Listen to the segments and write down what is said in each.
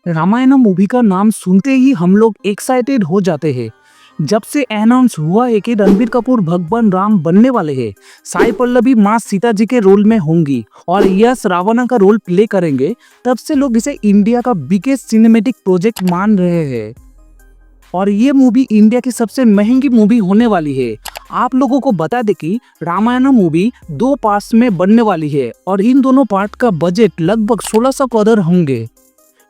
Ramayanam movie का नाम सुनते ही हम लोग एक्साइटेड हो जाते हैं। जब से अनाउंस हुआ है कि रणबीर कपूर भगवान राम बनने वाले हैं, साई पल्लवी माँ सीता जी के रोल में होंगी और यश रावणा का रोल प्ले करेंगे, तब से लोग इसे इंडिया का बिगेस्ट सिनेमेटिक प्रोजेक्ट मान रहे हैं। और ये मूवी इंडिया की सबसे महंगी मूवी होने वाली है। आप लोगों को बता दें कि रामायण मूवी 2 पार्ट्स में बनने वाली है और इन दोनों पार्ट का बजट लगभग 1600 करोड़ होंगे।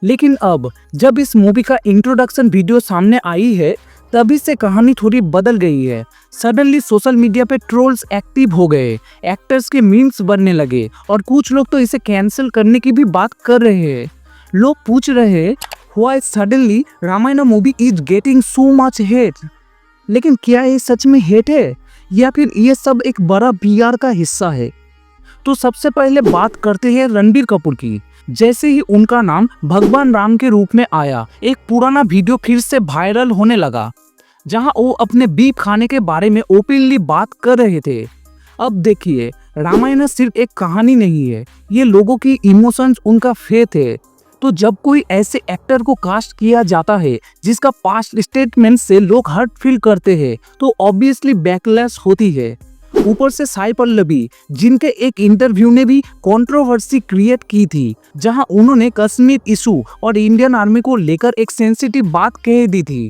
लेकिन अब जब इस मूवी का इंट्रोडक्शन वीडियो सामने आई है, तभी से कहानी थोड़ी बदल गई है। सडनली सोशल मीडिया पे ट्रोल्स एक्टिव हो गए, एक्टर्स के मीम्स बनने लगे और कुछ लोग तो इसे कैंसिल करने की भी बात कर रहे हैं। लोग पूछ रहे हैं why suddenly Ramayan movie is getting so much hate. लेकिन क्या ये सच में हेट है या फिर ये सब एक बड़ा पीआर का हिस्सा है? तो सबसे पहले बात करते हैं रणबीर कपूर की। जैसे ही उनका नाम भगवान राम के रूप में आया, एक पुराना वीडियो फिर से वायरल होने लगा, जहां वो अपने बीफ खाने के बारे में ओपनली बात कर रहे थे। अब देखिए, रामायण सिर्फ एक कहानी नहीं है, ये लोगों की इमोशंस, उनका फेथ है। तो जब कोई ऐसे एक्टर को कास्ट किया जाता है जिसका पास्ट स्टेटमेंट से लोग हर्ट फील करते हैं, तो ऑब्वियसली बैकलैश होती है। ऊपर से साई पल्लवी, जिनके एक इंटरव्यू ने भी कंट्रोवर्सी क्रिएट की थी, जहां उन्होंने कश्मीर इशू और इंडियन आर्मी को लेकर एक सेंसिटिव बात कह दी थी।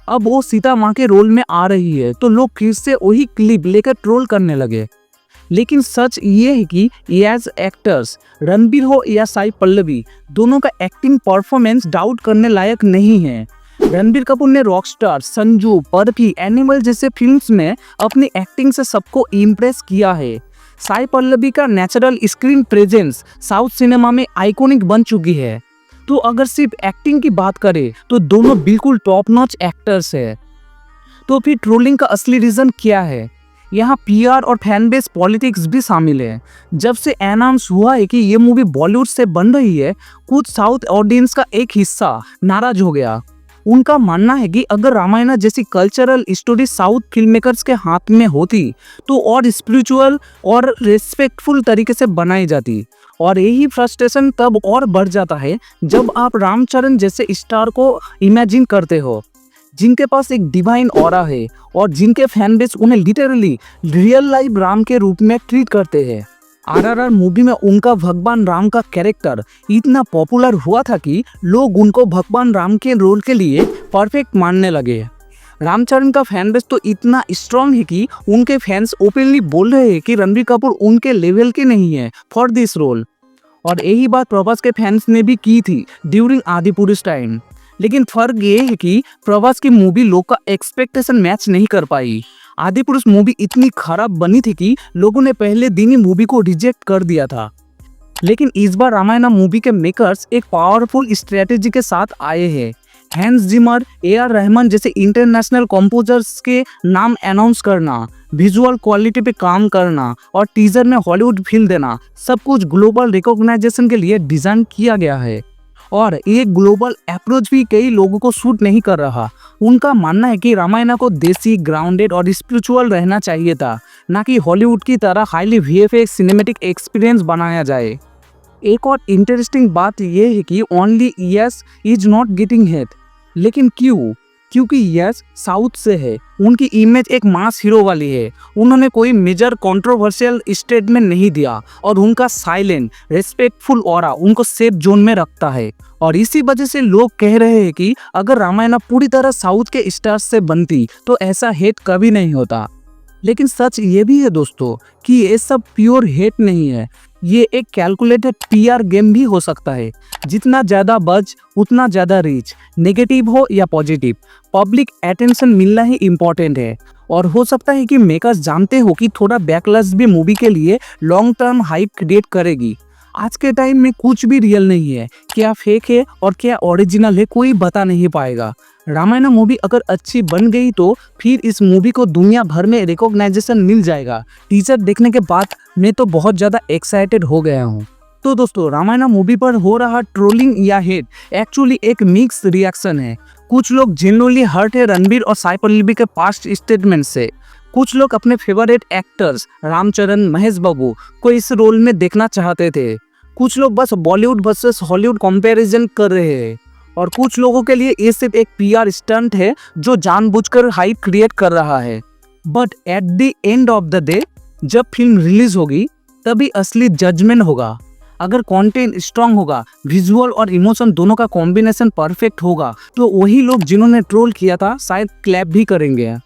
अब वो सीता माँ के रोल में आ रही है, तो लोग फिर से वही क्लिप लेकर ट्रोल करने लगे। लेकिन सच ये है कि एज एक्टर्स, रणबीर हो या साई पल्लवी, दोनों का एक्टिंग परफॉर्मेंस डाउट करने लायक नहीं है। रणबीर कपूर ने रॉकस्टार, संजू, बर्फी, एनिमल जैसे फिल्म्स में अपनी एक्टिंग से सबको इम्प्रेस किया है। साई पल्लवी का natural screen presence south cinema में आइकॉनिक बन चुकी है। तो अगर सिर्फ एक्टिंग की बात करें तो दोनों बिल्कुल टॉप नॉच एक्टर्स है। तो फिर ट्रोलिंग का असली रीजन क्या है? यहाँ पीआर और फैन बेस पॉलिटिक्स भी शामिल है। जब से अनाउंस हुआ है कि ये मूवी बॉलीवुड से बन रही है, कुछ साउथ ऑडियंस का एक हिस्सा नाराज हो गया। उनका मानना है कि अगर रामायण जैसी cultural story south film makers के हाथ में होती तो और स्पिरिचुअल और रेस्पेक्टफुल तरीके से बनाई जाती। और यही फ्रस्ट्रेशन तब और बढ़ जाता है जब आप रामचरण जैसे स्टार को इमेजिन करते हो, जिनके पास एक डिवाइन ऑरा है और जिनके फैन बेस उन्हें लिटरली रियल लाइफ राम के रूप में ट्रीट करते हैं। आरआरआर मूवी में उनका भगवान राम का कैरेक्टर इतना पॉपुलर हुआ था कि लोग उनको भगवान राम के रोल के लिए परफेक्ट मानने लगे। रामचरण का फैन बेस तो इतना स्ट्रॉन्ग है कि उनके फैंस ओपनली बोल रहे हैं कि रणबीर कपूर उनके लेवल के नहीं है फॉर दिस रोल। और यही बात प्रभास के फैंस ने भी की थी ड्यूरिंग आदिपुरुष टाइम। लेकिन फर्क ये है कि प्रभास की मूवी लोग का एक्सपेक्टेशन मैच नहीं कर पाई। आदिपुरुष मूवी इतनी खराब बनी थी कि लोगों ने पहले दिन ही मूवी को रिजेक्ट कर दिया था। लेकिन इस बार रामायण मूवी के मेकर्स एक पावरफुल स्ट्रेटेजी के साथ आए हैं। हैंस जिमर, AR रहमान जैसे इंटरनेशनल कंपोजर्स के नाम अनाउंस करना, विजुअल क्वालिटी पे काम करना और टीजर में हॉलीवुड फील देना, सब कुछ ग्लोबल रिकॉग्नाइजेशन के लिए डिजाइन किया गया है। और ये ग्लोबल अप्रोच भी कई लोगों को सूट नहीं कर रहा। उनका मानना है कि रामायण को देसी, ग्राउंडेड और स्पिरिचुअल रहना चाहिए था, ना कि हॉलीवुड की तरह हाईली VFX सिनेमेटिक एक्सपीरियंस बनाया जाए। एक और इंटरेस्टिंग बात यह है कि only yes is not getting hit. लेकिन क्यों? क्योंकि यस साउथ से है, उनकी इमेज एक मास हीरो वाली है। उन्होंने कोई मेजर कंट्रोवर्शियल स्टेटमेंट नहीं दिया और उनका साइलेंट, रेस्पेक्टफुल ऑरा उनको सेफ जोन में रखता है। और इसी वजह से लोग कह रहे हैं कि अगर रामायण पूरी तरह साउथ के स्टार्स से बनती तो ऐसा हेट कभी नहीं होता। लेकिन सच ये भी है दोस्तों कि ये सब प्योर हेट नहीं है, ये एक कैलकुलेटेड PR गेम भी हो सकता है। जितना ज़्यादा बज उतना ज़्यादा रीच, नेगेटिव हो या पॉजिटिव, पब्लिक अटेंशन मिलना ही इम्पोर्टेंट है। और हो सकता है कि मेकर्स जानते हो कि थोड़ा बैकलैश भी मूवी के लिए लॉन्ग टर्म हाइप क्रिएट करेगी। आज के टाइम में कुछ भी रियल नहीं है, क्या फेक है और क्या ओरिजिनल है कोई बता नहीं पाएगा। रामायण मूवी अगर अच्छी बन गई तो फिर इस मूवी को दुनिया भर में रिकॉग्नाइजेशन मिल जाएगा। टीजर देखने के बाद मैं तो बहुत ज़्यादा एक्साइटेड हो गया हूँ। तो दोस्तों, रामायण मूवी पर हो रहा ट्रोलिंग या हेट एक्चुअली एक मिक्स रिएक्शन है। कुछ लोग जेन्युइनली हर्ट है रणबीर और साई पल्लवी के पास्ट स्टेटमेंट से। कुछ लोग अपने फेवरेट एक्टर्स रामचरण, महेश बाबू को इस रोल में देखना चाहते थे। कुछ लोग बस बॉलीवुड वर्सेस हॉलीवुड कंपैरिजन कर रहे हैं। और कुछ लोगों के लिए ये सिर्फ एक पीआर स्टंट है जो जानबूझकर हाइप क्रिएट कर रहा है। But at the end of the day जब फिल्म रिलीज होगी तभी असली जजमेंट होगा। अगर कंटेंट स्ट्रांग होगा, विजुअल और इमोशन दोनों का कॉम्बिनेशन परफेक्ट होगा तो वही लोग जिन्होंने ट्रोल किया था शायद क्लैप भी करेंगे।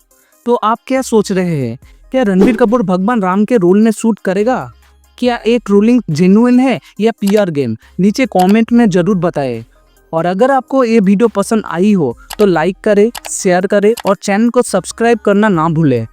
तो आप क्या सोच रहे हैं, क्या रणबीर कपूर भगवान राम के रोल में शूट करेगा? क्या ये ट्रोलिंग जेन्युइन है या पीआर गेम? नीचे कमेंट में जरूर बताएं। और अगर आपको ये वीडियो पसंद आई हो तो लाइक करें, शेयर करें और चैनल को सब्सक्राइब करना ना भूलें।